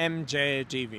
MJ TV।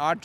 8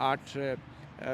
8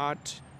8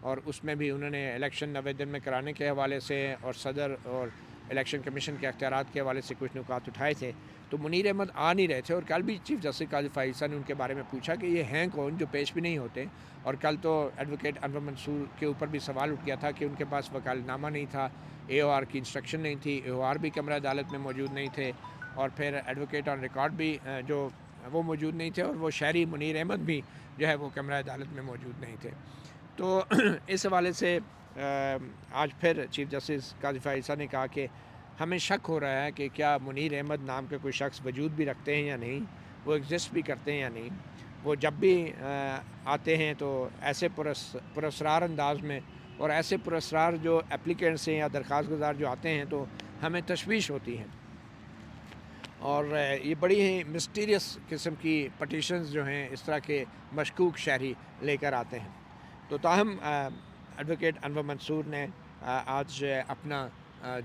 اور اس میں بھی انہوں نے الیکشن 90 دن میں کرانے کے حوالے سے اور صدر اور الیکشن کمیشن کے اختیارات کے حوالے سے کچھ نکات اٹھائے تھے. تو منیر احمد آ نہیں رہے تھے اور کل بھی چیف جسٹس قاضی فائز عیسیٰ نے ان کے بارے میں پوچھا کہ یہ ہیں کون جو پیش بھی نہیں ہوتے. اور کل تو ایڈوکیٹ انور منصور کے اوپر بھی سوال اٹھ گیا تھا کہ ان کے پاس وکالت نامہ نہیں تھا, اے او آر کی انسٹرکشن نہیں تھی, اے او آر بھی کمرہ عدالت میں موجود نہیں تھے, اور پھر ایڈوکیٹ آن ریکارڈ بھی جو وہ موجود نہیں تھے, اور وہ شہری منیر احمد بھی جو ہے وہ کمرہ عدالت میں موجود نہیں تھے. تو اس حوالے سے آج پھر چیف جسٹس قاضی فائز عیسیٰ نے کہا کہ ہمیں شک ہو رہا ہے کہ کیا منیر احمد نام کے کوئی شخص وجود بھی رکھتے ہیں یا نہیں, وہ ایگزسٹ بھی کرتے ہیں یا نہیں. وہ جب بھی آتے ہیں تو ایسے پراسرار انداز میں اور ایسے پراسرار جو اپلیکینٹس ہیں یا درخواست گزار جو آتے ہیں تو ہمیں تشویش ہوتی ہے. اور یہ بڑی ہی مسٹیریس قسم کی پٹیشنز جو ہیں اس طرح کے مشکوک شہری لے کر آتے ہیں. تو تاہم ایڈوکیٹ انور منصور نے آج اپنا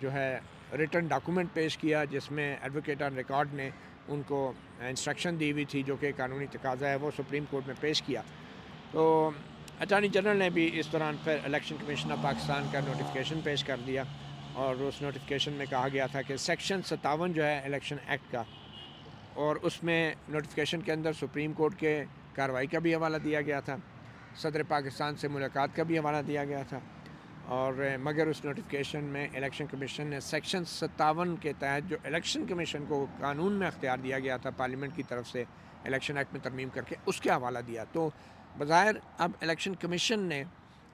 جو ہے ریٹن ڈاکومنٹ پیش کیا جس میں ایڈوکیٹ آن ریکارڈ نے ان کو انسٹرکشن دی ہوئی تھی جو کہ قانونی تقاضا ہے, وہ سپریم کورٹ میں پیش کیا. تو اٹارنی جنرل نے بھی اس دوران پھر الیکشن کمیشن آف پاکستان کا نوٹیفیکیشن پیش کر دیا, اور اس نوٹیفیکیشن میں کہا گیا تھا کہ سیکشن 57 جو ہے الیکشن ایکٹ کا, اور اس میں نوٹیفیکیشن کے اندر سپریم کورٹ کے کارروائی کا بھی حوالہ دیا گیا تھا, صدر پاکستان سے ملاقات کا بھی حوالہ دیا گیا تھا. اور مگر اس نوٹیفیکیشن میں الیکشن کمیشن نے سیکشن 57 کے تحت جو الیکشن کمیشن کو قانون میں اختیار دیا گیا تھا پارلیمنٹ کی طرف سے الیکشن ایکٹ میں ترمیم کر کے, اس کے حوالہ دیا. تو بظاہر اب الیکشن کمیشن نے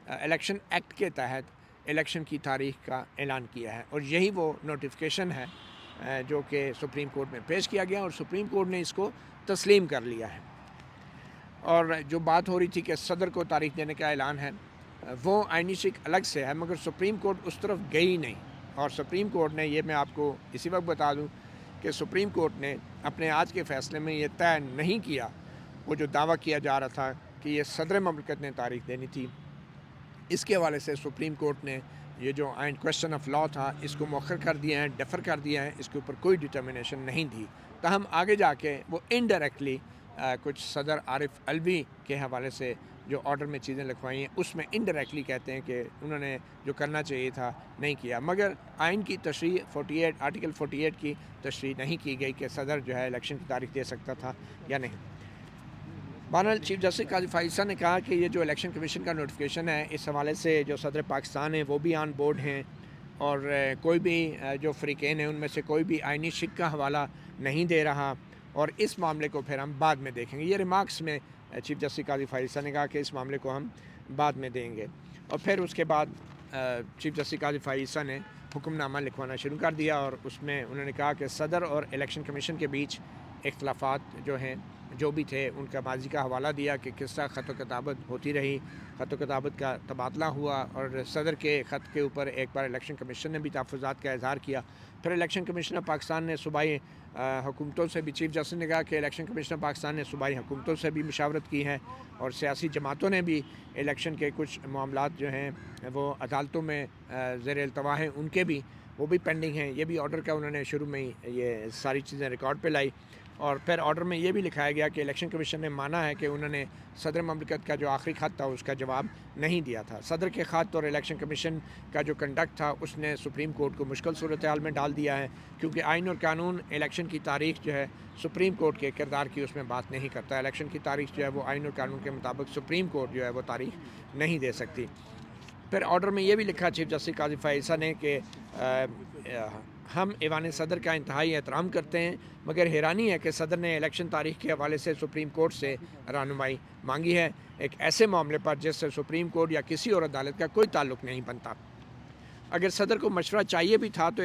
الیکشن ایکٹ کے تحت الیکشن کی تاریخ کا اعلان کیا ہے, اور یہی وہ نوٹیفیکیشن ہے جو کہ سپریم کورٹ میں پیش کیا گیا, اور سپریم کورٹ نے اس کو تسلیم کر لیا ہے. اور جو بات ہو رہی تھی کہ صدر کو تاریخ دینے کا اعلان ہے, وہ آئینی شک الگ سے ہے, مگر سپریم کورٹ اس طرف گئی نہیں. اور سپریم کورٹ نے, یہ میں آپ کو اسی وقت بتا دوں کہ سپریم کورٹ نے اپنے آج کے فیصلے میں یہ طے نہیں کیا وہ جو دعویٰ کیا جا رہا تھا کہ یہ صدر مملکت نے تاریخ دینی تھی. اس کے حوالے سے سپریم کورٹ نے یہ جو آئین کویسچن آف لاء تھا اس کو مؤخر کر دیا ہے, ڈیفر کر دیا ہے, اس کے اوپر کوئی ڈٹرمنیشن نہیں دی. تاہم آگے جا کے وہ انڈائریکٹلی کچھ صدر عارف علوی کے حوالے سے جو آرڈر میں چیزیں لکھوائی ہیں اس میں انڈائریکٹلی کہتے ہیں کہ انہوں نے جو کرنا چاہیے تھا نہیں کیا, مگر آئین کی تشریح 48 آرٹیکل 48 کی تشریح نہیں کی گئی کہ صدر جو ہے الیکشن کی تاریخ دے سکتا تھا یا نہیں. بہرحال چیف جسٹس قاضی فائز عیسیٰ نے کہا کہ یہ جو الیکشن کمیشن کا نوٹیفیکیشن ہے اس حوالے سے جو صدر پاکستان ہے وہ بھی آن بورڈ ہیں, اور کوئی بھی جو فریقین ہیں ان میں سے کوئی بھی آئینی شک کا حوالہ نہیں دے رہا, اور اس معاملے کو پھر ہم بعد میں دیکھیں گے. یہ ریمارکس میں چیف جسٹس قاضی فائز عیسیٰ نے کہا کہ اس معاملے کو ہم بعد میں دیں گے. اور پھر اس کے بعد چیف جسٹس قاضی فائز عیسیٰ نے حکم نامہ لکھوانا شروع کر دیا, اور اس میں انہوں نے کہا کہ صدر اور الیکشن کمیشن کے بیچ اختلافات جو ہیں جو بھی تھے ان کا ماضی کا حوالہ دیا کہ کس طرح خط و کتابت ہوتی رہی, خط و کتابت کا تبادلہ ہوا, اور صدر کے خط کے اوپر ایک بار الیکشن کمیشن نے بھی تحفظات کا اظہار کیا. پھر الیکشن کمیشن آف پاکستان نے صوبائی حکومتوں سے بھی, چیف جسٹس نے کہا کہ الیکشن کمیشن آف پاکستان نے صوبائی حکومتوں سے بھی مشاورت کی ہے, اور سیاسی جماعتوں نے بھی الیکشن کے کچھ معاملات جو ہیں وہ عدالتوں میں زیر التوا ہیں ان کے بھی وہ بھی پینڈنگ ہیں. یہ بھی آرڈر کا انہوں نے شروع میں ہی یہ ساری چیزیں ریکارڈ پہ لائی, اور پھر آرڈر میں یہ بھی لکھایا گیا کہ الیکشن کمیشن نے مانا ہے کہ انہوں نے صدر مملکت کا جو آخری خط تھا اس کا جواب نہیں دیا تھا. صدر کے خط اور الیکشن کمیشن کا جو کنڈکٹ تھا اس نے سپریم کورٹ کو مشکل صورتحال میں ڈال دیا ہے, کیونکہ آئین اور قانون الیکشن کی تاریخ جو ہے سپریم کورٹ کے کردار کی اس میں بات نہیں کرتا. الیکشن کی تاریخ جو ہے وہ آئین اور قانون کے مطابق سپریم کورٹ جو ہے وہ تاریخ نہیں دے سکتی. پھر آرڈر میں یہ بھی لکھا چیف جسٹس قاضی فائز عیسیٰ نے کہ ہم ایوان صدر کا انتہائی احترام کرتے ہیں, مگر حیرانی ہے کہ صدر نے الیکشن تاریخ کے حوالے سے سپریم کورٹ سے رہنمائی مانگی ہے ایک ایسے معاملے پر جس سے سپریم کورٹ یا کسی اور عدالت کا کوئی تعلق نہیں بنتا. اگر صدر کو مشورہ چاہیے بھی تھا تو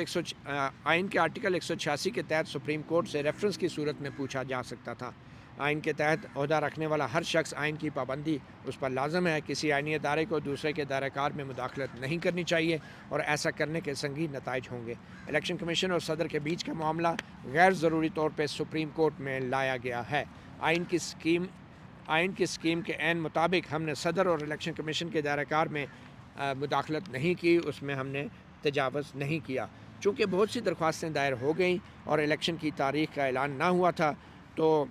آئین کے آرٹیکل 186 کے تحت سپریم کورٹ سے ریفرنس کی صورت میں پوچھا جا سکتا تھا. آئین کے تحت عہدہ رکھنے والا ہر شخص آئین کی پابندی اس پر لازم ہے. کسی آئینی ادارے کو دوسرے کے دائرہ کار میں مداخلت نہیں کرنی چاہیے, اور ایسا کرنے کے سنگین نتائج ہوں گے. الیکشن کمیشن اور صدر کے بیچ کا معاملہ غیر ضروری طور پہ سپریم کورٹ میں لایا گیا ہے. آئین کی اسکیم کے عین مطابق ہم نے صدر اور الیکشن کمیشن کے دائرہ کار میں مداخلت نہیں کی, اس میں ہم نے تجاوز نہیں کیا. چونکہ بہت سی درخواستیں دائر ہو گئیں اور الیکشن کی تاریخ کا اعلان نہ ہوا تھا, تو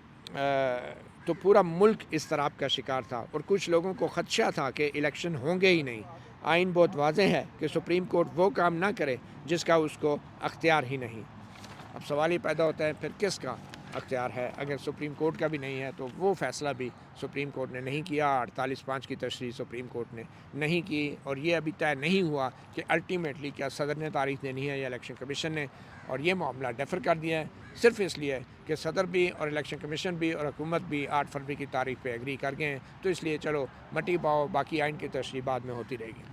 تو پورا ملک اضطراب کا شکار تھا اور کچھ لوگوں کو خدشہ تھا کہ الیکشن ہوں گے ہی نہیں۔ آئین بہت واضح ہے کہ سپریم کورٹ وہ کام نہ کرے جس کا اس کو اختیار ہی نہیں۔ اب سوال یہ پیدا ہوتا ہے پھر کس کا اختیار ہے؟ اگر سپریم کورٹ کا بھی نہیں ہے تو وہ فیصلہ بھی سپریم کورٹ نے نہیں کیا، 48(5) کی تشریح سپریم کورٹ نے نہیں کی، اور یہ ابھی طے نہیں ہوا کہ الٹیمیٹلی کیا صدر نے تاریخ دینی ہے یا الیکشن کمیشن نے، اور یہ معاملہ ڈیفر کر دیا ہے صرف اس لیے کہ صدر بھی اور الیکشن کمیشن بھی اور حکومت بھی 8 فروری کی تاریخ پہ ایگری کر گئے ہیں، تو اس لیے چلو مٹی پاؤ، باقی آئین کی تشریح بعد میں ہوتی رہے گی۔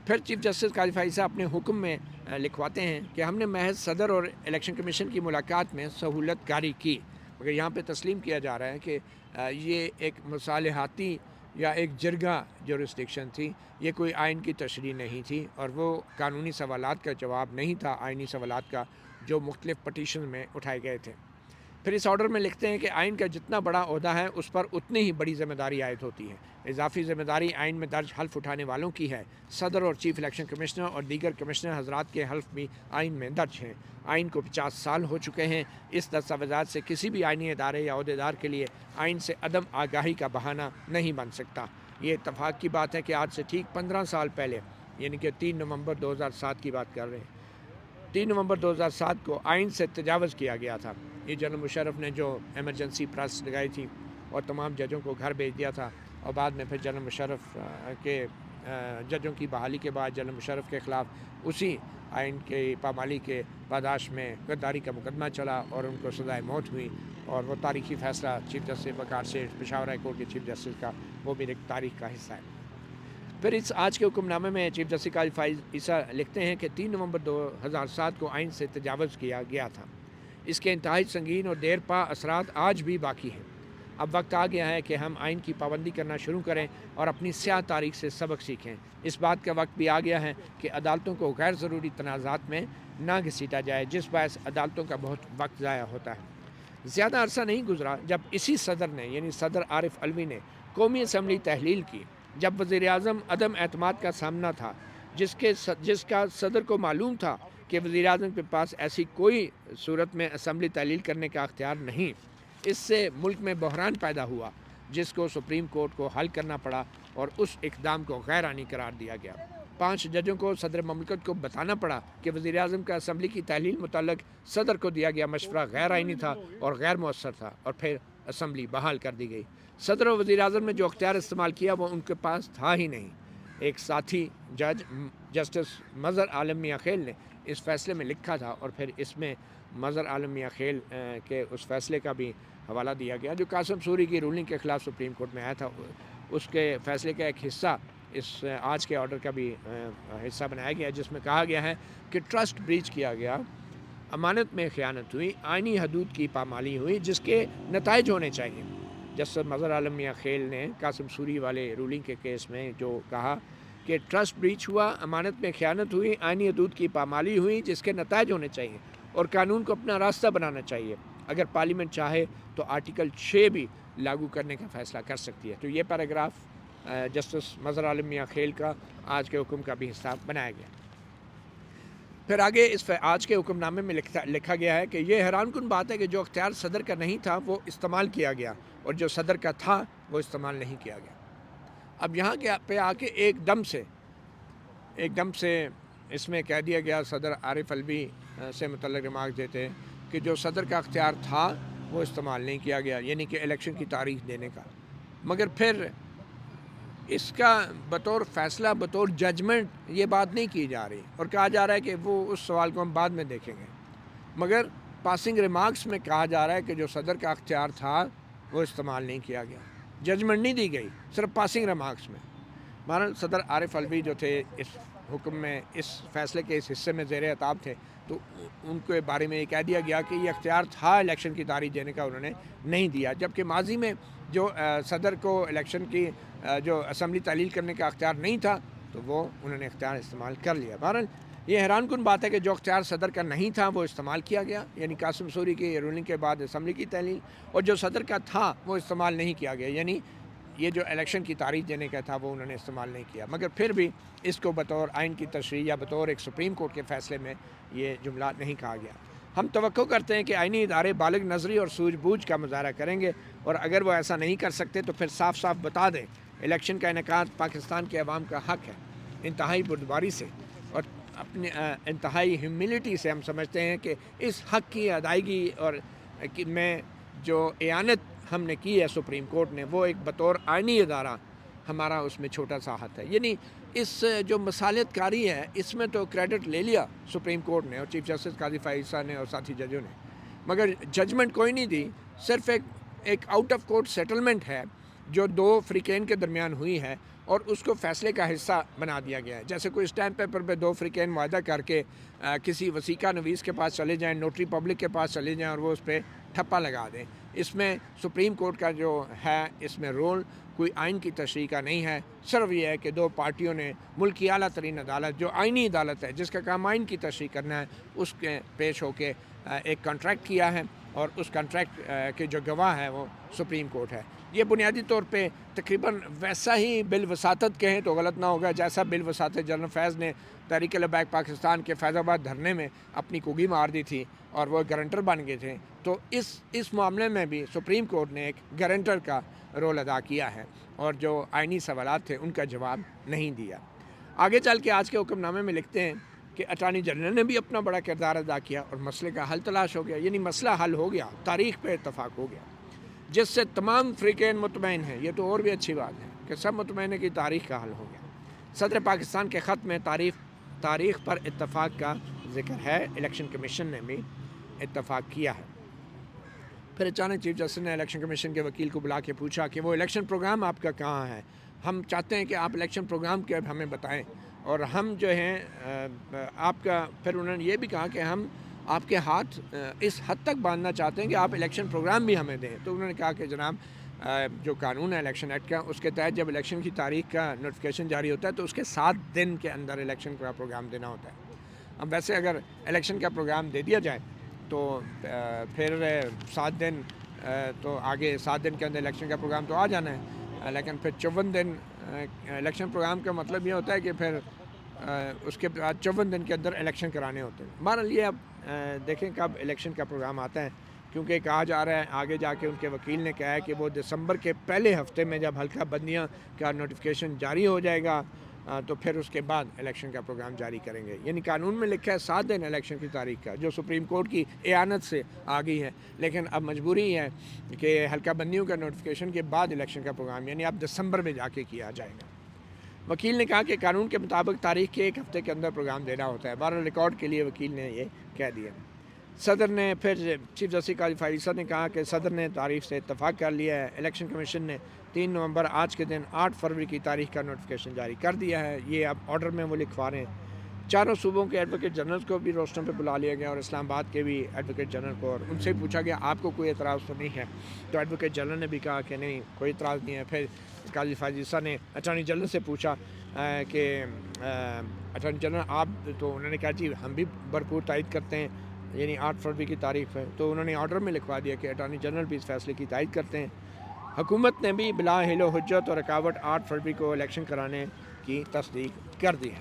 پھر چیف جسٹس قاضی فائز صاحب اپنے حکم میں لکھواتے ہیں کہ ہم نے محض صدر اور الیکشن کمیشن کی ملاقات میں سہولت کاری کی، مگر یہاں پہ تسلیم کیا جا رہا ہے کہ یہ ایک مصالحاتی یا ایک جرگہ جورسڈکشن تھی، یہ کوئی آئین کی تشریح نہیں تھی، اور وہ قانونی سوالات کا جواب نہیں تھا آئینی سوالات کا جو مختلف پٹیشن میں اٹھائے گئے تھے۔ پھر اس آرڈر میں لکھتے ہیں کہ آئین کا جتنا بڑا عہدہ ہے اس پر اتنی ہی بڑی ذمہ داری عائد ہوتی ہے۔ اضافی ذمہ داری آئین میں درج حلف اٹھانے والوں کی ہے۔ صدر اور چیف الیکشن کمشنر اور دیگر کمشنر حضرات کے حلف بھی آئین میں درج ہیں۔ آئین کو 50 سال ہو چکے ہیں۔ اس دستاویزات سے کسی بھی آئینی ادارے یا عہدیدار کے لیے آئین سے عدم آگاہی کا بہانہ نہیں بن سکتا۔ یہ اتفاق کی بات ہے کہ آج سے ٹھیک 15 سال پہلے، یعنی کہ 3 نومبر 2007 کی بات کر رہے ہیں، 3 نومبر 2007 کو آئین سے تجاوز کیا گیا تھا۔ یہ جنرل مشرف نے جو ایمرجنسی پریس لگائی تھی اور تمام ججوں کو گھر بھیج دیا تھا، اور بعد میں پھر جنرل مشرف کے ججوں کی بحالی کے بعد جنرل مشرف کے خلاف اسی آئین کی پامالی کے پاداش میں غداری کا مقدمہ چلا اور ان کو سزائے موت ہوئی، اور وہ تاریخی فیصلہ چیف جسٹس وقار سیٹھ پشاور ہائی کورٹ کے چیف جسٹس کا، وہ بھی ایک تاریخ کا حصہ ہے۔ پھر اس آج کے حکم نامے میں چیف جسٹس قاضی فائز عیسیٰ لکھتے ہیں کہ 3 نومبر 2007 کو آئین سے تجاوز کیا گیا تھا۔ اس کے انتہائی سنگین اور دیر پا اثرات آج بھی باقی ہیں۔ اب وقت آ گیا ہے کہ ہم آئین کی پابندی کرنا شروع کریں اور اپنی سیاہ تاریخ سے سبق سیکھیں۔ اس بات کا وقت بھی آ گیا ہے کہ عدالتوں کو غیر ضروری تنازعات میں نہ گھسیٹا جائے، جس باعث عدالتوں کا بہت وقت ضائع ہوتا ہے۔ زیادہ عرصہ نہیں گزرا جب اسی صدر نے، یعنی صدر عارف علوی نے، قومی اسمبلی تحلیل کی، جب وزیر اعظم عدم اعتماد کا سامنا تھا، جس کا صدر کو معلوم تھا کہ وزیر اعظم کے پاس ایسی کوئی صورت میں اسمبلی تحلیل کرنے کا اختیار نہیں۔ اس سے ملک میں بحران پیدا ہوا جس کو سپریم کورٹ کو حل کرنا پڑا اور اس اقدام کو غیر آئینی قرار دیا گیا۔ 5 ججوں کو صدر مملکت کو بتانا پڑا کہ وزیر اعظم کا اسمبلی کی تحلیل متعلق صدر کو دیا گیا مشورہ غیر آئینی تھا اور غیر مؤثر تھا، اور پھر اسمبلی بحال کر دی گئی۔ صدر اور وزیر اعظم نے جو اختیار استعمال کیا وہ ان کے پاس تھا ہی نہیں۔ ایک ساتھی جج جسٹس مظہر عالم میاں خیل نے اس فیصلے میں لکھا تھا، اور پھر اس میں مظہر عالم میاں خیل کے اس فیصلے کا بھی حوالہ دیا گیا جو قاسم سوری کی رولنگ کے خلاف سپریم کورٹ میں آیا تھا۔ اس کے فیصلے کا ایک حصہ اس آج کے آرڈر کا بھی حصہ بنایا گیا، جس میں کہا گیا ہے کہ ٹرسٹ بریچ کیا گیا، امانت میں خیانت ہوئی، آئینی حدود کی پامالی ہوئی جس کے نتائج ہونے چاہیے۔ جسٹس مظہر عالم میاں خیل نے قاسم سوری والے رولنگ کے کیس میں جو کہا کہ ٹرسٹ بریچ ہوا، امانت میں خیانت ہوئی، آئینی حدود کی پامالی ہوئی جس کے نتائج ہونے چاہیے، اور قانون کو اپنا راستہ بنانا چاہیے۔ اگر پارلیمنٹ چاہے تو آرٹیکل 6 بھی لاگو کرنے کا فیصلہ کر سکتی ہے۔ تو یہ پیراگراف جسٹس مظہر عالم میاں خیل کا آج کے حکم کا بھی حصہ بنایا گیا۔ پھر آگے اس آج کے حکم نامے میں لکھا گیا ہے کہ یہ حیران کن بات ہے کہ جو اختیار صدر کا نہیں تھا وہ استعمال کیا گیا، اور جو صدر کا تھا وہ استعمال نہیں کیا گیا۔ اب یہاں کے پہ آ کے ایک دم سے اس میں کہہ دیا گیا، صدر عارف علوی سے متعلق ریمارک دیتے ہیں کہ جو صدر کا اختیار تھا وہ استعمال نہیں کیا گیا، یعنی کہ الیکشن کی تاریخ دینے کا، مگر پھر اس کا بطور فیصلہ، بطور ججمنٹ یہ بات نہیں کی جا رہی، اور کہا جا رہا ہے کہ وہ اس سوال کو ہم بعد میں دیکھیں گے، مگر پاسنگ ریمارکس میں کہا جا رہا ہے کہ جو صدر کا اختیار تھا وہ استعمال نہیں کیا گیا، ججمنٹ نہیں دی گئی، صرف پاسنگ ریمارکس میں۔ بہرحال صدر عارف علوی جو تھے اس حکم میں، اس فیصلے کے اس حصے میں زیر عتاب تھے، تو ان کے بارے میں یہ کہہ دیا گیا کہ یہ اختیار تھا الیکشن کی تاریخ دینے کا، انہوں نے نہیں دیا، جبکہ ماضی میں جو صدر کو الیکشن کی جو اسمبلی تحلیل کرنے کا اختیار نہیں تھا تو وہ انہوں نے اختیار استعمال کر لیا۔ بہرحال یہ حیران کن بات ہے کہ جو اختیار صدر کا نہیں تھا وہ استعمال کیا گیا، یعنی قاسم سوری کی رولنگ کے بعد اسمبلی کی تحلیل، اور جو صدر کا تھا وہ استعمال نہیں کیا گیا، یعنی یہ جو الیکشن کی تاریخ دینے کا تھا وہ انہوں نے استعمال نہیں کیا، مگر پھر بھی اس کو بطور آئین کی تشریح یا بطور ایک سپریم کورٹ کے فیصلے میں یہ جملہ نہیں کہا گیا۔ ہم توقع کرتے ہیں کہ آئینی ادارے بالغ نظری اور سوجھ بوجھ کا مظاہرہ کریں گے، اور اگر وہ ایسا نہیں کر سکتے تو پھر صاف صاف بتا دیں الیکشن کا انعقاد پاکستان کے عوام کا حق ہے۔ انتہائی بردباری سے اور اپنے انتہائی ہیوملٹی سے ہم سمجھتے ہیں کہ اس حق کی ادائیگی اور میں جو اعانت ہم نے کی ہے سپریم کورٹ نے، وہ ایک بطور آئینی ادارہ ہمارا اس میں چھوٹا سا ہاتھ ہے۔ یعنی اس جو مصالحت کاری ہے اس میں تو کریڈٹ لے لیا سپریم کورٹ نے اور چیف جسٹس قاضی فائز عیسیٰ نے اور ساتھی ججوں نے، مگر ججمنٹ کوئی نہیں دی، صرف ایک آؤٹ آف کورٹ سیٹلمنٹ ہے جو دو فریقین کے درمیان ہوئی ہے، اور اس کو فیصلے کا حصہ بنا دیا گیا ہے۔ جیسے کوئی اسٹیمپ پیپر پہ دو فریقین معاہدہ کر کے کسی وثیقہ نویس کے پاس چلے جائیں، نوٹری پبلک کے پاس چلے جائیں اور وہ اس پہ ٹھپا لگا دیں۔ اس میں سپریم کورٹ کا جو ہے اس میں رول کوئی آئین کی تشریح کا نہیں ہے، صرف یہ ہے کہ دو پارٹیوں نے ملک کی اعلیٰ ترین عدالت جو آئینی عدالت ہے جس کا کام آئین کی تشریح کرنا ہے، اس کے پیش ہو کے ایک کانٹریکٹ کیا ہے، اور اس کانٹریکٹ کے جو گواہ ہے وہ سپریم کورٹ ہے۔ یہ بنیادی طور پہ تقریباً ویسا ہی بالوساطت کہیں تو غلط نہ ہوگا جیسا بالوساطت جنرل فیض نے تحریک لبیک پاکستان کے فیض آباد دھرنے میں اپنی کوگی مار دی تھی اور وہ گارنٹر بن گئے تھے، تو اس معاملے میں بھی سپریم کورٹ نے ایک گارنٹر کا رول ادا کیا ہے اور جو آئینی سوالات تھے ان کا جواب نہیں دیا۔ آگے چل کے آج کے حکم نامے میں لکھتے ہیں کہ اٹارنی جنرل نے بھی اپنا بڑا کردار ادا کیا اور مسئلے کا حل تلاش ہو گیا، یعنی مسئلہ حل ہو گیا، تاریخ پہ اتفاق ہو گیا، جس سے تمام فریقین مطمئن ہیں۔ یہ تو اور بھی اچھی بات ہے کہ سب مطمئن ہے کہ تاریخ کا حل ہو گیا۔ صدر پاکستان کے خط میں تاریخ پر اتفاق کا ذکر ہے، الیکشن کمیشن نے بھی اتفاق کیا ہے۔ پھر اچانک چیف جسٹس نے الیکشن کمیشن کے وکیل کو بلا کے پوچھا کہ وہ الیکشن پروگرام آپ کا کہاں ہے، ہم چاہتے ہیں کہ آپ الیکشن پروگرام کے ہمیں بتائیں، اور ہم جو ہیں آپ کا، پھر انہوں نے یہ بھی کہا کہ ہم آپ کے ہاتھ اس حد تک باندھنا چاہتے ہیں کہ آپ الیکشن پروگرام بھی ہمیں دیں۔ تو انہوں نے کہا کہ جناب جو قانون ہے الیکشن ایکٹ کا، اس کے تحت جب الیکشن کی تاریخ کا نوٹیفیکیشن جاری ہوتا ہے تو اس کے 7 دن کے اندر الیکشن کا پروگرام دینا ہوتا ہے۔ اب ویسے اگر الیکشن کا پروگرام دے دیا جائے تو پھر 7 دن تو آگے 7 دن کے اندر الیکشن کا پروگرام تو آ جانا ہے، لیکن پھر 54 دن الیکشن پروگرام کا مطلب یہ ہوتا ہے کہ پھر اس کے بعد 54 دن کے اندر الیکشن کرانے ہوتے ہیں۔ بہرحال یہ اب دیکھیں کب الیکشن کا پروگرام آتا ہے، کیونکہ کہا جا رہا ہے آگے جا کے ان کے وکیل نے کہا ہے کہ وہ دسمبر کے پہلے ہفتے میں جب حلقہ بندیاں کا نوٹیفیکیشن جاری ہو جائے گا تو پھر اس کے بعد الیکشن کا پروگرام جاری کریں گے۔ یعنی قانون میں لکھا ہے 7 دن الیکشن کی تاریخ کا، جو سپریم کورٹ کی اعانت سے آ گئی ہے، لیکن اب مجبوری ہے کہ حلقہ بندیوں کا نوٹیفیکیشن کے بعد الیکشن کا پروگرام یعنی اب دسمبر میں جا کے کیا جائے گا۔ وکیل نے کہا کہ قانون کے مطابق تاریخ کے 1 ہفتے کے اندر پروگرام دینا ہوتا ہے۔ بہرحال ریکارڈ کے لیے وکیل نے یہ کہہ دیا۔ صدر نے پھر چیف جسٹس قاضی فائز عیسیٰ نے کہا کہ صدر نے تاریخ سے اتفاق کر لیا ہے، الیکشن کمیشن نے 3 نومبر آج کے دن 8 فروری کی تاریخ کا نوٹیفیکیشن جاری کر دیا ہے۔ یہ اب آرڈر میں وہ لکھوا رہے ہیں۔ چاروں صوبوں کے ایڈوکیٹ جنرل کو بھی روسٹر پہ بلا لیا گیا اور اسلام آباد کے بھی ایڈوکیٹ جنرل کو، اور ان سے پوچھا گیا آپ کو کوئی اعتراض تو نہیں ہے؟ تو ایڈوکیٹ جنرل نے بھی کہا کہ نہیں کوئی اعتراض نہیں ہے۔ پھر قاضی فائز عیسیٰ نے اٹارنی جنرل سے پوچھا کہ اٹارنی جنرل آپ، تو انہوں نے کہا جی ہم بھی بھرپور تائید کرتے ہیں، یعنی 8 فروری کی تاریخ ہے۔ تو انہوں نے آرڈر میں لکھوا دیا کہ اٹارنی جنرل بھی اس فیصلے کی تائید کرتے ہیں۔ حکومت نے بھی بلا حل و حجت اور رکاوٹ 8 فروری کو الیکشن کرانے کی تصدیق کر دی ہے،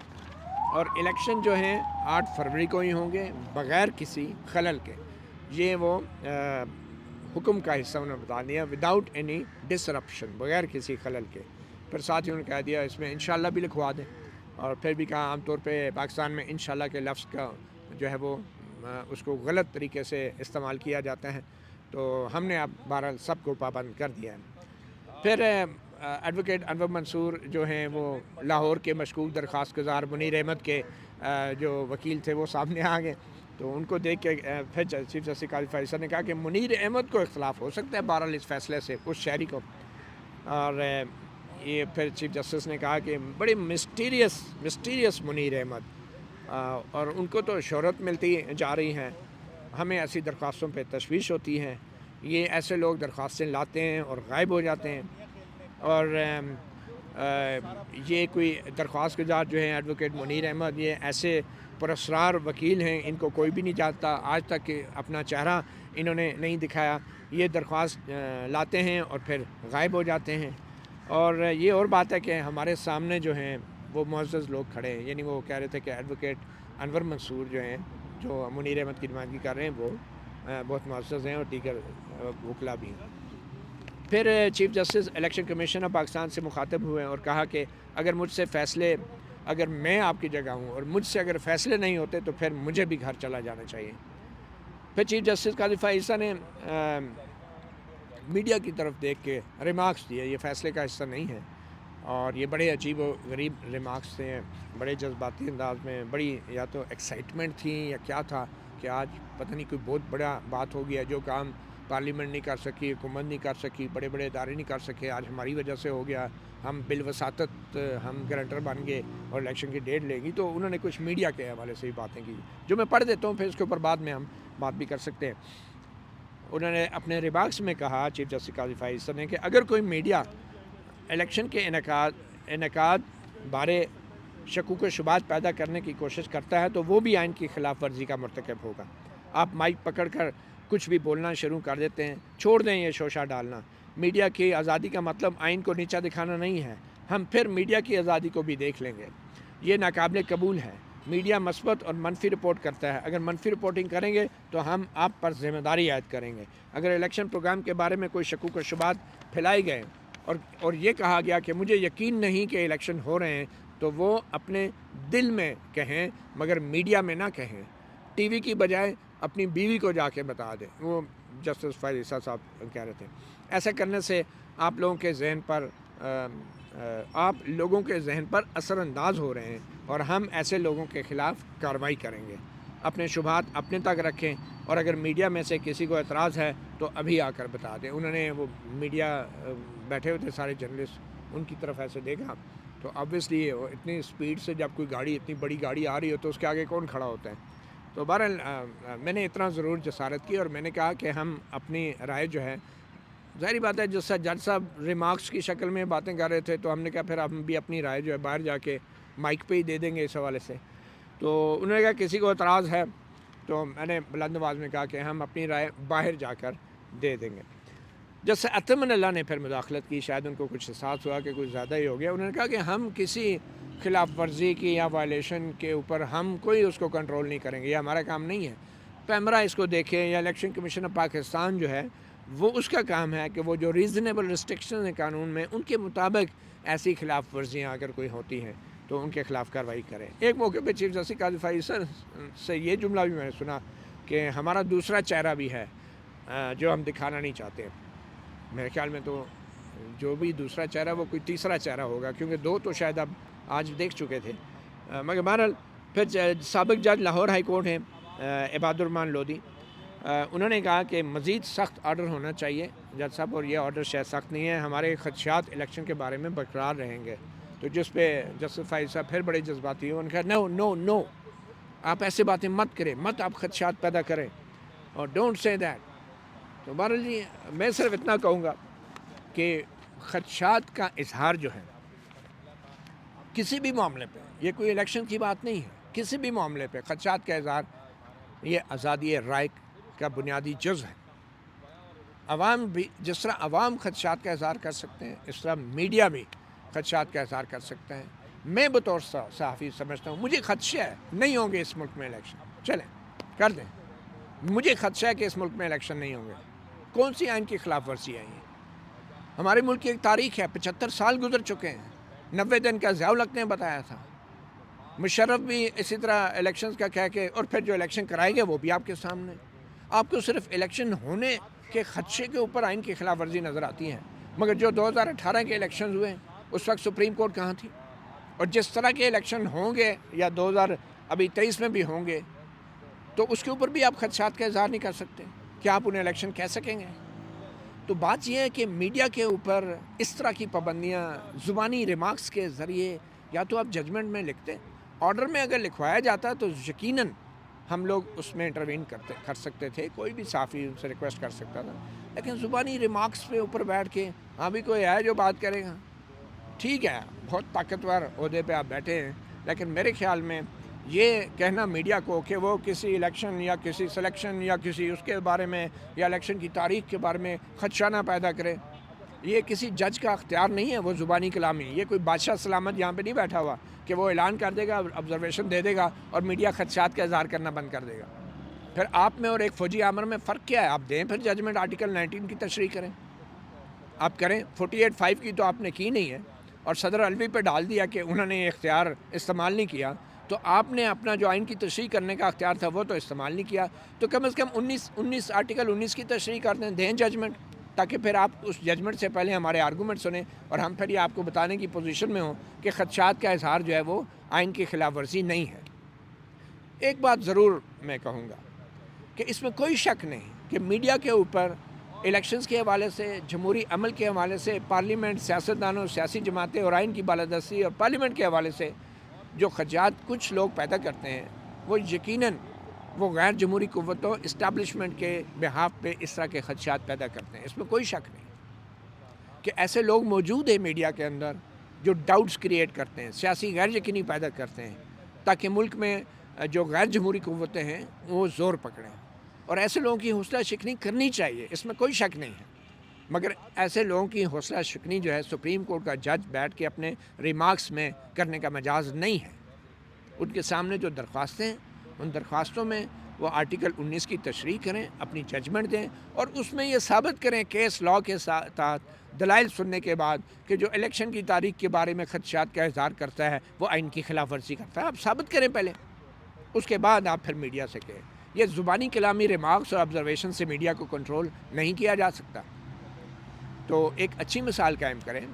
اور الیکشن جو ہیں 8 فروری کو ہی ہوں گے بغیر کسی خلل کے۔ یہ وہ حکم کا حصہ انہوں نے بتا دیا، وداؤٹ اینی ڈسرپشن، بغیر کسی خلل کے۔ پھر ساتھ ہی انہوں نے کہہ دیا اس میں انشاءاللہ بھی لکھوا دیں، اور پھر بھی کہا عام طور پہ پاکستان میں انشاءاللہ کے لفظ کا جو ہے وہ اس کو غلط طریقے سے استعمال کیا جاتا ہے، تو ہم نے اب بہرحال سب کو پابند کر دیا ہے۔ پھر ایڈوکیٹ انور منصور جو ہیں وہ لاہور کے مشکوک درخواست گزار منیر احمد کے جو وکیل تھے وہ سامنے آ گئے، تو ان کو دیکھ کے پھر چیف جسٹس قاضی فائز عیسیٰ نے کہا کہ منیر احمد کو اختلاف ہو سکتا ہے بہرحال اس فیصلے سے، اس شہری کو، اور یہ پھر چیف جسٹس نے کہا کہ بڑی مسٹیریس منیر احمد، اور ان کو تو شہرت ملتی جا رہی ہے، ہمیں ایسی درخواستوں پہ تشویش ہوتی ہے، یہ ایسے لوگ درخواستیں لاتے ہیں اور غائب ہو جاتے ہیں، اور یہ کوئی درخواست گزار جو ہیں ایڈوکیٹ منیر احمد، یہ ایسے پراسرار وکیل ہیں، ان کو کوئی بھی نہیں جانتا، آج تک اپنا چہرہ انہوں نے نہیں دکھایا، یہ درخواست لاتے ہیں اور پھر غائب ہو جاتے ہیں۔ اور یہ اور بات ہے کہ ہمارے سامنے جو ہیں وہ معزز لوگ کھڑے ہیں، یعنی وہ کہہ رہے تھے کہ ایڈوکیٹ انور منصور جو ہیں جو منیر احمد کی نمائندگی کر رہے ہیں وہ بہت معزز ہیں اور دیگر وکلا بھی ہیں۔ پھر chief justice election commission of Pakistan سے مخاطب ہوئے اور کہا کہ اگر میں آپ کی جگہ ہوں اور مجھ سے اگر فیصلے نہیں ہوتے تو پھر مجھے بھی گھر چلا جانا چاہیے۔ پھر چیف جسٹس قاضی فائز عیسیٰ نے میڈیا کی طرف دیکھ کے ریمارکس دیے، یہ فیصلے کا حصہ نہیں ہے، اور یہ بڑے عجیب و غریب ریمارکس تھے، بڑے جذباتی انداز میں، بڑی یا تو ایکسائٹمنٹ تھی یا کیا تھا کہ آج پتہ نہیں کوئی بہت بڑا بات ہو گیا، جو کام پارلیمنٹ نہیں کر سکی، حکومت نہیں کر سکی، بڑے بڑے ادارے نہیں کر سکے، آج ہماری وجہ سے ہو گیا، ہم بالوساطت ہم گارنٹر بن گئے اور الیکشن کی ڈیٹ لے گی۔ تو انہوں نے کچھ میڈیا کے حوالے سے ہی باتیں کی جو میں پڑھ دیتا ہوں، پھر اس کے اوپر بعد میں ہم بات بھی کر سکتے ہیں۔ انہوں نے اپنے ریمارکس میں کہا چیف جسٹس قاضی فائز عیسیٰ نے کہ اگر کوئی میڈیا الیکشن کے انعقاد بارے شکوک و شبہات پیدا کرنے کی کوشش کرتا ہے تو وہ بھی آئین کی خلاف ورزی کا مرتکب ہوگا۔ آپ مائک پکڑ کر کچھ بھی بولنا شروع کر دیتے ہیں، چھوڑ دیں یہ شوشہ ڈالنا۔ میڈیا کی آزادی کا مطلب آئین کو نیچا دکھانا نہیں ہے، ہم پھر میڈیا کی آزادی کو بھی دیکھ لیں گے۔ یہ ناقابل قبول ہے۔ میڈیا مثبت اور منفی رپورٹ کرتا ہے، اگر منفی رپورٹنگ کریں گے تو ہم آپ پر ذمہ داری عائد کریں گے۔ اگر الیکشن پروگرام کے بارے میں کوئی شکوک و شبہات پھیلائے گئے اور یہ کہا گیا کہ مجھے یقین نہیں کہ الیکشن ہو رہے ہیں تو وہ اپنے دل میں کہیں مگر میڈیا میں نہ کہیں، ٹی وی کی بجائے اپنی بیوی کو جا کے بتا دیں، وہ جسٹس فائز عیسیٰ صاحب کہہ رہے تھے۔ ایسا کرنے سے آپ لوگوں کے ذہن پر اثر انداز ہو رہے ہیں اور ہم ایسے لوگوں کے خلاف کارروائی کریں گے۔ اپنے شبہات اپنے تک رکھیں اور اگر میڈیا میں سے کسی کو اعتراض ہے تو ابھی آ کر بتا دیں۔ انہوں نے وہ میڈیا بیٹھے ہوئے تھے سارے جرنلسٹ، ان کی طرف ایسے دیکھا تو آبویسلی اتنی سپیڈ سے جب کوئی گاڑی اتنی بڑی گاڑی آ رہی ہو تو اس کے آگے کون کھڑا ہوتا ہے۔ تو بہرحال میں نے اتنا ضرور جسارت کی اور میں نے کہا کہ ہم اپنی رائے جو ہے، ظاہری بات ہے جس جج صاحب ریمارکس کی شکل میں باتیں کر رہے تھے تو ہم نے کہا پھر ہم بھی اپنی رائے جو ہے باہر جا کے مائک پہ ہی دے دیں گے اس حوالے سے۔ تو انہوں نے کہا کسی کو اعتراض ہے، تو میں نے بلند آواز میں کہا کہ ہم اپنی رائے باہر جا کر دے دیں گے۔ جیسے اطمن اللہ نے پھر مداخلت کی، شاید ان کو کچھ احساس ہوا کہ کچھ زیادہ ہی ہو گیا۔ انہوں نے کہا کہ ہم کسی خلاف ورزی کی یا وائلیشن کے اوپر ہم کوئی اس کو کنٹرول نہیں کریں گے، یہ ہمارا کام نہیں ہے۔ پیمرا اس کو دیکھے یا الیکشن کمیشن آف پاکستان جو ہے وہ اس کا کام ہے کہ وہ جو ریزنیبل ریسٹرکشن ہیں قانون میں ان کے مطابق ایسی خلاف ورزیاں اگر کوئی ہوتی ہیں تو ان کے خلاف کارروائی کریں۔ ایک موقع پہ چیف جسٹس قاضی فائز عیسیٰ سے یہ جملہ بھی میں نے سنا کہ ہمارا دوسرا چہرہ بھی ہے جو ہم دکھانا نہیں چاہتے۔ میرے خیال میں تو جو بھی دوسرا چہرہ وہ کوئی تیسرا چہرہ ہوگا، کیونکہ دو تو شاید اب آج دیکھ چکے تھے۔ مگر بہرحال پھر سابق جج لاہور ہائی کورٹ ہیں عباد الرحمان لودھی، انہوں نے کہا کہ مزید سخت آرڈر ہونا چاہیے جج صاحب، اور یہ آرڈر شاید سخت نہیں ہے، ہمارے خدشات الیکشن کے بارے میں برقرار رہیں گے۔ تو جس پہ جسٹس فائز صاحب پھر بڑے جذباتی ہوئے، انہوں نے کہا نو آپ ایسے باتیں مت کریں، مت آپ خدشات پیدا کریں، اور ڈونٹ سے دیٹ۔ تو بہرحال جی میں صرف اتنا کہوں گا کہ خدشات کا اظہار جو ہے کسی بھی معاملے پہ، یہ کوئی الیکشن کی بات نہیں ہے، کسی بھی معاملے پہ خدشات کا اظہار یہ آزادی رائے کا بنیادی جز ہے۔ عوام بھی، جس طرح عوام خدشات کا اظہار کر سکتے ہیں اس طرح میڈیا بھی خدشات کا اظہار کر سکتا ہے۔ میں بطور صحافی سمجھتا ہوں مجھے خدشہ ہے نہیں ہوں گے اس ملک میں الیکشن، چلیں کر دیں، مجھے خدشہ ہے کہ اس ملک میں الیکشن نہیں ہوں گے۔ کون سی آئین کی خلاف ورزی ہے یہ؟ ہمارے ملک کی ایک تاریخ ہے، 75 سال گزر چکے ہیں، 90 دن کا ضیاء الحق نے بتایا تھا، مشرف بھی اسی طرح الیکشنز کا کہہ کے، اور پھر جو الیکشن کرائے گے وہ بھی آپ کے سامنے۔ آپ کو صرف الیکشن ہونے کے خدشے کے اوپر آئین کی خلاف ورزی نظر آتی ہے، مگر جو 2018 کے الیکشنز ہوئے اس وقت سپریم کورٹ کہاں تھی؟ اور جس طرح کے الیکشن ہوں گے یا 2023 میں بھی ہوں گے تو اس کے اوپر بھی آپ خدشات کا اظہار نہیں کر سکتے، کیا آپ انہیں الیکشن کہہ سکیں گے؟ تو بات یہ ہے کہ میڈیا کے اوپر اس طرح کی پابندیاں زبانی ریمارکس کے ذریعے، یا تو آپ ججمنٹ میں لکھتے، آرڈر میں اگر لکھوایا جاتا تو یقیناً ہم لوگ اس میں انٹروین کر سکتے تھے، کوئی بھی صحافی ان سے ریکویسٹ کر سکتا تھا، لیکن زبانی ریمارکس پہ اوپر بیٹھ کے ہاں بھی کوئی ہے جو بات کرے گا، ٹھیک ہے بہت طاقتور عہدے پہ آپ بیٹھے ہیں، لیکن میرے خیال میں یہ کہنا میڈیا کو کہ وہ کسی الیکشن یا کسی سلیکشن یا کسی اس کے بارے میں یا الیکشن کی تاریخ کے بارے میں خدشہ نہ پیدا کرے، یہ کسی جج کا اختیار نہیں ہے وہ زبانی کلامی. یہ کوئی بادشاہ سلامت یہاں پہ نہیں بیٹھا ہوا کہ وہ اعلان کر دے گا, آبزرویشن دے دے گا اور میڈیا خدشات کا اظہار کرنا بند کر دے گا. پھر آپ میں اور ایک فوجی آمر میں فرق کیا ہے؟ آپ دیں پھر ججمنٹ, آرٹیکل 19 کی تشریح کریں, آپ کریں. 48(5) کی تو آپ نے کی نہیں ہے اور صدر علوی پہ ڈال دیا کہ انہوں نے یہ اختیار استعمال نہیں کیا. تو آپ نے اپنا جو آئین کی تشریح کرنے کا اختیار تھا وہ تو استعمال نہیں کیا. تو کم از کم 19 آرٹیکل 19 کی تشریح کر دیں ججمنٹ, تاکہ پھر آپ اس ججمنٹ سے پہلے ہمارے آرگومنٹ سنیں اور ہم پھر یہ آپ کو بتانے کی پوزیشن میں ہوں کہ خدشات کا اظہار جو ہے وہ آئین کی خلاف ورزی نہیں ہے. ایک بات ضرور میں کہوں گا کہ اس میں کوئی شک نہیں کہ میڈیا کے اوپر الیکشنز کے حوالے سے, جمہوری عمل کے حوالے سے, پارلیمنٹ, سیاستدانوں, سیاسی جماعتیں اور آئین کی بالادستی اور پارلیمنٹ کے حوالے سے جو خدشات کچھ لوگ پیدا کرتے ہیں وہ یقیناً وہ غیر جمہوری قوتوں, اسٹیبلشمنٹ کے بہاف پہ اس طرح کے خدشات پیدا کرتے ہیں. اس میں کوئی شک نہیں کہ ایسے لوگ موجود ہیں میڈیا کے اندر جو ڈاؤٹس کریٹ کرتے ہیں, سیاسی غیر یقینی پیدا کرتے ہیں تاکہ ملک میں جو غیر جمہوری قوتیں ہیں وہ زور پکڑیں. اور ایسے لوگوں کی حوصلہ شکنی کرنی چاہیے, اس میں کوئی شک نہیں ہے. مگر ایسے لوگوں کی حوصلہ شکنی جو ہے سپریم کورٹ کا جج بیٹھ کے اپنے ریمارکس میں کرنے کا مجاز نہیں ہے. ان کے سامنے جو درخواستیں ہیں ان درخواستوں میں وہ آرٹیکل 19 کی تشریح کریں, اپنی ججمنٹ دیں اور اس میں یہ ثابت کریں کیس لاء کے تحت دلائل سننے کے بعد کہ جو الیکشن کی تاریخ کے بارے میں خدشات کا اظہار کرتا ہے وہ آئین کی خلاف ورزی کرتا ہے. آپ ثابت کریں پہلے, اس کے بعد آپ پھر میڈیا سے کہیں. یہ زبانی کلامی ریمارکس اور آبزرویشن سے میڈیا کو کنٹرول نہیں کیا جا سکتا. تو ایک اچھی مثال قائم کریں.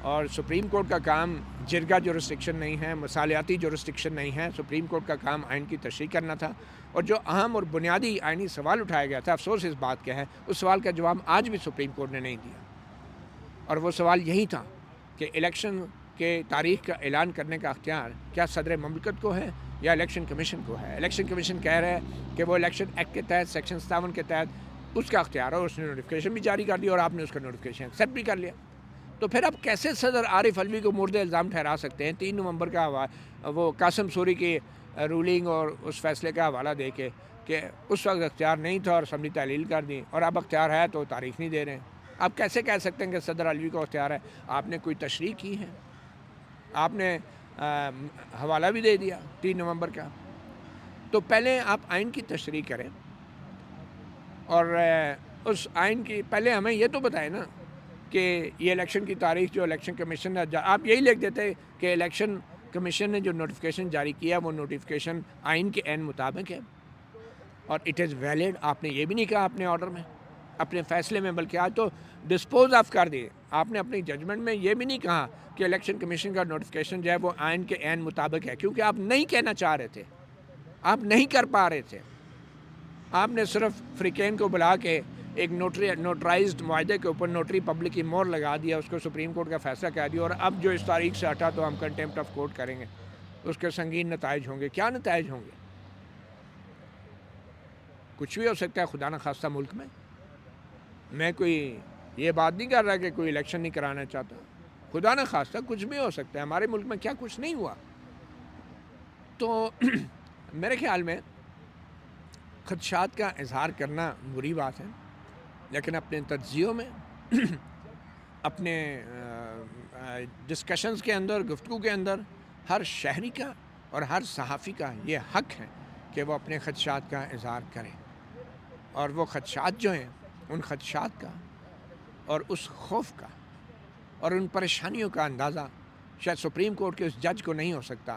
اور سپریم کورٹ کا کام جرگہ جورسڈکشن نہیں ہے, مصالحاتی جورسڈکشن نہیں ہے. سپریم کورٹ کا کام آئین کی تشریح کرنا تھا. اور جو اہم اور بنیادی آئینی سوال اٹھایا گیا تھا, افسوس اس بات کا ہے اس سوال کا جواب آج بھی سپریم کورٹ نے نہیں دیا. اور وہ سوال یہی تھا کہ الیکشن کے تاریخ کا اعلان کرنے کا اختیار کیا صدر مملکت کو ہے یا الیکشن کمیشن کو ہے. الیکشن کمیشن کہہ رہا ہے کہ وہ الیکشن ایکٹ کے تحت سیکشن 57 کے تحت اس کا اختیار ہے, اور اس نے نوٹیفیکیشن بھی جاری کر دیا اور آپ نے اس کا نوٹیفیکیشن ایکسیپٹ بھی کر لیا. تو پھر آپ کیسے صدر عارف علوی کو مورد الزام ٹھہرا سکتے ہیں 3 نومبر کا وہ قاسم سوری کی رولنگ اور اس فیصلے کا حوالہ دے کے کہ اس وقت اختیار نہیں تھا اور اسمبلی تعلیل کر دی, اور اب اختیار ہے تو تاریخ نہیں دے رہے ہیں. آپ کیسے کہہ سکتے ہیں کہ صدر علوی کو اختیار ہے؟ آپ نے کوئی تشریح کی ہے؟ آپ نے حوالہ بھی دے دیا 3 نومبر کا. تو پہلے آپ آئین کی تشریح کریں اور اس آئین کی پہلے ہمیں یہ تو بتائیں نا کہ یہ الیکشن کی تاریخ جو الیکشن کمیشن نے آپ یہی لکھ دیتے کہ الیکشن کمیشن نے جو نوٹیفیکیشن جاری کیا وہ نوٹیفیکیشن آئین کے عین مطابق ہے اور اٹ از ویلڈ. آپ نے یہ بھی نہیں کہا اپنے آرڈر میں, اپنے فیصلے میں, بلکہ آج تو ڈسپوز آف کر دیے. آپ نے اپنی ججمنٹ میں یہ بھی نہیں کہا کہ الیکشن کمیشن کا نوٹیفیکیشن جو ہے وہ آئین کے عین مطابق ہے, کیونکہ آپ نہیں کہنا چاہ رہے تھے, آپ نہیں کر پا رہے تھے. آپ نے صرف فریقین کو بلا کے ایک نوٹرائزڈ معاہدے کے اوپر نوٹری پبلک کی مہر لگا دیا, اس کو سپریم کورٹ کا فیصلہ کہہ دیا, اور اب جو اس تاریخ سے ہٹا تو ہم کنٹیمپٹ آف کورٹ کریں گے. اس کے سنگین نتائج ہوں گے. کیا نتائج ہوں گے؟ کچھ بھی ہو سکتا ہے خدا نخواستہ ملک میں. میں کوئی یہ بات نہیں کر رہا کہ کوئی الیکشن نہیں کرانا چاہتا, خدا نخواستہ کچھ بھی ہو سکتا ہے. ہمارے ملک میں کیا کچھ نہیں ہوا. تو میرے خیال میں خدشات کا اظہار کرنا بری بات ہے, لیکن اپنے تجزیوں میں اپنے ڈسکشنز کے اندر, گفتگو کے اندر ہر شہری کا اور ہر صحافی کا یہ حق ہے کہ وہ اپنے خدشات کا اظہار کریں. اور وہ خدشات جو ہیں ان خدشات کا اور اس خوف کا اور ان پریشانیوں کا اندازہ شاید سپریم کورٹ کے اس جج کو نہیں ہو سکتا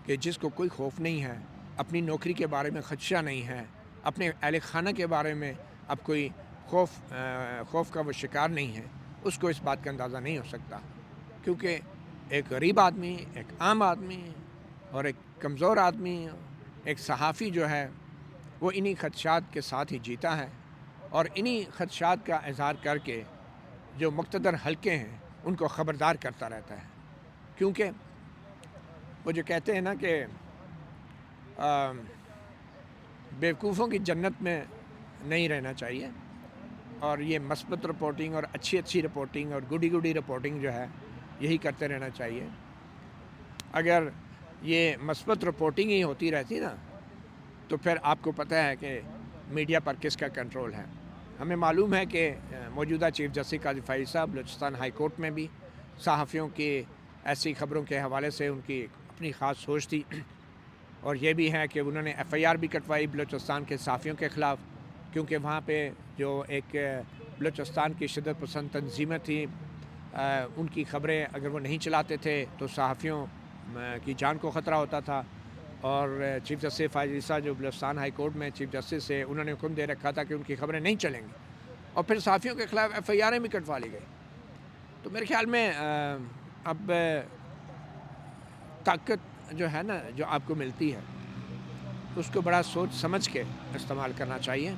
کہ جس کو کوئی خوف نہیں ہے, اپنی نوکری کے بارے میں خدشہ نہیں ہے, اپنے اہل خانہ کے بارے میں اب کوئی خوف کا وہ شکار نہیں ہے, اس کو اس بات کا اندازہ نہیں ہو سکتا. کیونکہ ایک غریب آدمی, ایک عام آدمی اور ایک کمزور آدمی, ایک صحافی جو ہے وہ انہی خدشات کے ساتھ ہی جیتا ہے, اور انہی خدشات کا اظہار کر کے جو مقتدر حلقے ہیں ان کو خبردار کرتا رہتا ہے. کیونکہ وہ جو کہتے ہیں نا کہ بیوقوفوں کی جنت میں نہیں رہنا چاہیے, اور یہ مثبت رپورٹنگ اور اچھی رپورٹنگ اور گڈی رپورٹنگ جو ہے یہی کرتے رہنا چاہیے. اگر یہ مثبت رپورٹنگ ہی ہوتی رہتی نا تو پھر آپ کو پتہ ہے کہ میڈیا پر کس کا کنٹرول ہے. ہمیں معلوم ہے کہ موجودہ چیف جسٹس قاضی فائز صاحب بلوچستان ہائی کورٹ میں بھی صحافیوں کی ایسی خبروں کے حوالے سے ان کی اپنی خاص سوچ تھی، اور یہ بھی ہے کہ انہوں نے ایف آئی آر بھی کٹوائی بلوچستان کے صحافیوں کے خلاف، کیونکہ وہاں پہ جو ایک بلوچستان کی شدت پسند تنظیمیں تھیں، ان کی خبریں اگر وہ نہیں چلاتے تھے تو صحافیوں کی جان کو خطرہ ہوتا تھا، اور چیف جسٹس فائز عیسیٰ جو بلوچستان ہائی کورٹ میں چیف جسٹس سے انہوں نے حکم دے رکھا تھا کہ ان کی خبریں نہیں چلیں گی، اور پھر صحافیوں کے خلاف ایف آئی آریں بھی کٹوا لی گئی۔ تو میرے خیال میں اب طاقت جو ہے نا جو آپ کو ملتی ہے اس کو بڑا سوچ سمجھ کے استعمال کرنا چاہیے،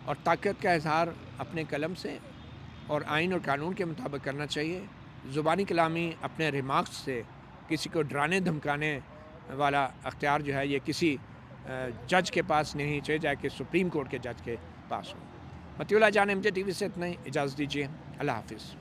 اور طاقت کا اظہار اپنے قلم سے اور آئین اور قانون کے مطابق کرنا چاہیے۔ زبانی کلامی اپنے ریمارکس سے کسی کو ڈرانے دھمکانے والا اختیار جو ہے یہ کسی جج کے پاس نہیں چاہیے کہ سپریم کورٹ کے جج کے پاس ہو۔ مطیع اللہ جان، MJ TV سے اتنا ہی، اجازت دیجیے، اللہ حافظ۔